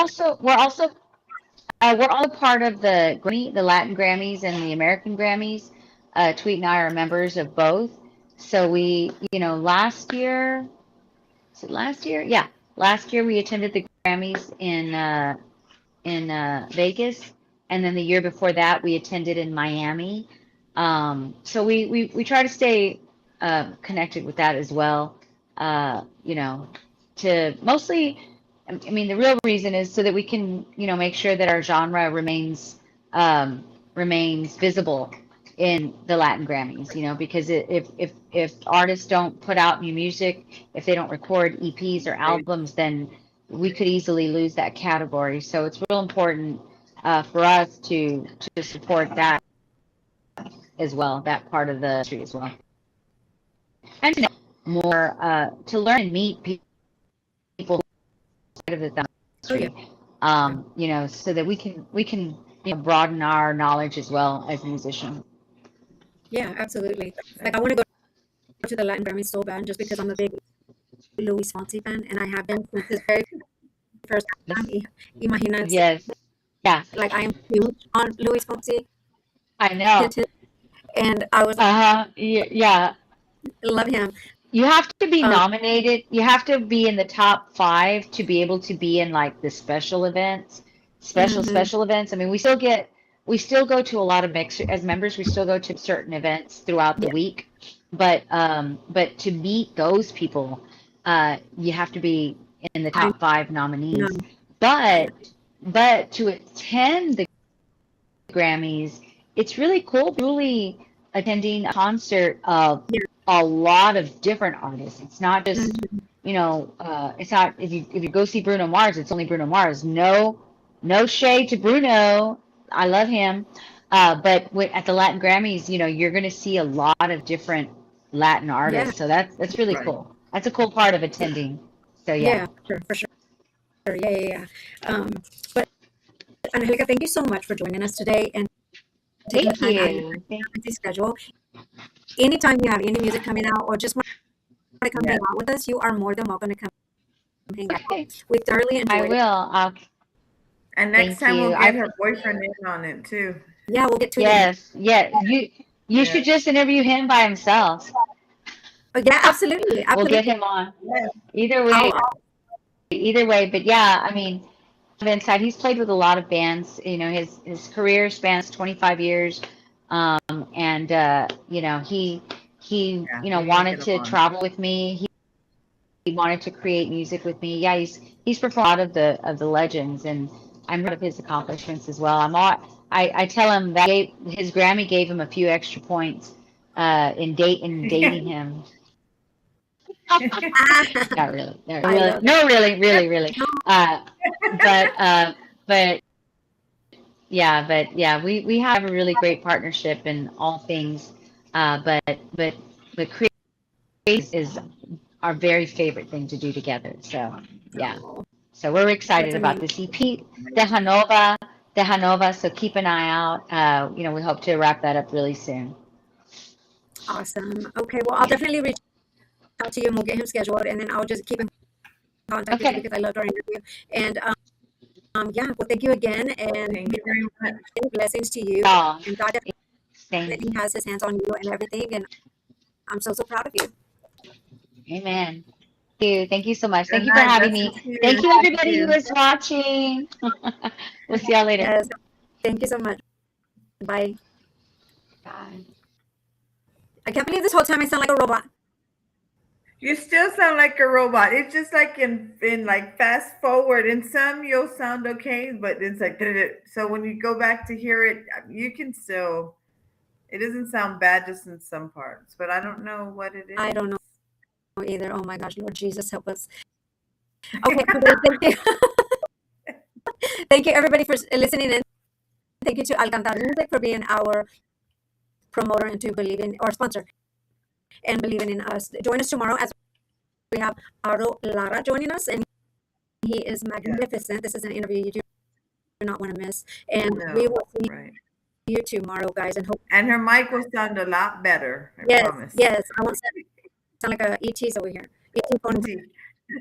We're all part of the Latin Grammys and the American Grammys. Tweet and I are members of both. So last year, was it last year? Yeah, last year we attended the Grammys in Vegas, and then the year before that we attended in Miami. So we try to stay connected with that as well. To mostly, I mean, the real reason is so that we can, make sure that our genre remains visible in the Latin Grammys, because if artists don't put out new music, if they don't record EPs or Right. albums, then we could easily lose that category. So it's real important for us to support that as well, that part of the industry as well, and to know more, to learn and meet people outside of the oh yeah. industry, so that we can broaden our knowledge as well as a musician. Yeah, absolutely. Like I want to go to the Latin Grammy so bad just because I'm a big Luis Fonsi fan and I have been since his very first time. Imagínate. Yes, yeah, Like I am huge on Luis Fonsi I know. and I was Yeah. love him. You have to be Um, nominated. You have to be in the top 5 to be able to be in like the special events, mhm. special events. I mean, we still go to a lot of mix as members. We still go to certain events throughout the Yeah, week, but to meet those people, you have to be in the I top 5 nominees. know. I But know. but to attend the Grammys, it's really cool, really attending a concert of Yeah. a lot of different artists. It's not just, Mhm. it's not if you go see Bruno Mars, it's only Bruno Mars. No shade to Bruno. I love him. But at the Latin Grammys, you're going to see a lot of different Latin Yeah, artists. So that's really Right. cool. That's a cool part of attending. So yeah. yeah, for sure. Yeah, yeah, yeah. But Angelica, thank you so much for joining us today and taking the Thank time out of your you. busy schedule. Anytime you have any music coming out or just want to come hang Yes. out with us, you are more than welcome to come hang out. Okay. We thoroughly I enjoyed it. will. And next Thank time we'll you. get her boyfriend in on it too. Yeah, we'll get tweeting him. Yes, yeah. You should Yes. just interview him by himself. Oh, yeah, absolutely, We'll get absolutely. him on. Yes. Either I'll, way, I'll either way. But yeah, I mean, inside he's played with a lot of bands. His career spans 25 years. And he Yeah. We're gonna wanted get him to on. travel with me. He wanted to create music with me. Yeah, he's performed a lot of the legends, and I'm proud of his accomplishments as well. I tell him that his Grammy gave him a few extra points in dating him. Not really, no, I really, love it. no, really, really, really. Uh, but we have a really great partnership in all things. But creating is our very favorite thing to do together. So yeah. Oh, So we're that's excited about amazing. this EP, Tejanova. So keep an eye out. We hope to wrap that up really soon. Awesome. Okay, well, I'll definitely reach out to you and we'll get him scheduled, and then I'll just keep in contact with you Okay. because I loved our interview. And yeah, well, thank you again, and Thank you very much. blessings to you. Oh, And God thank definitely has His hands on you and everything, and I'm so proud of you. Amen. Thank you so much. Good Thank you for night. having Blessings me. to you. Thank you, Thank everybody who you. is watching. We'll see y'all later. Yes, thank you so much. Bye. Bye. I can't believe this whole time I sound like a robot. You still sound like a robot. It's just like in like fast forward. In some you'll sound okay, but it's like so when you go back to hear it, you can still. It doesn't sound bad just in some parts, but I don't know what it is. I don't know either. Oh my gosh, Lord Jesus, help us. Okay, thank you. Thank you, everybody, for listening in. Thank you to Alcantar Music for being our promoter and to believing or sponsor and believing in us. Join us tomorrow as we have Aro Lara joining us, and he is magnificent. This is an interview you do not want to miss. And we No, will see right. you tomorrow, guys. And hope And her mic will sound a lot better. I yes, promise. yes. I won't sound like a ET's over here. ET phone. See.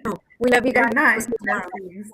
No, we love you guys. Good We'll night. see you tomorrow. Blessings.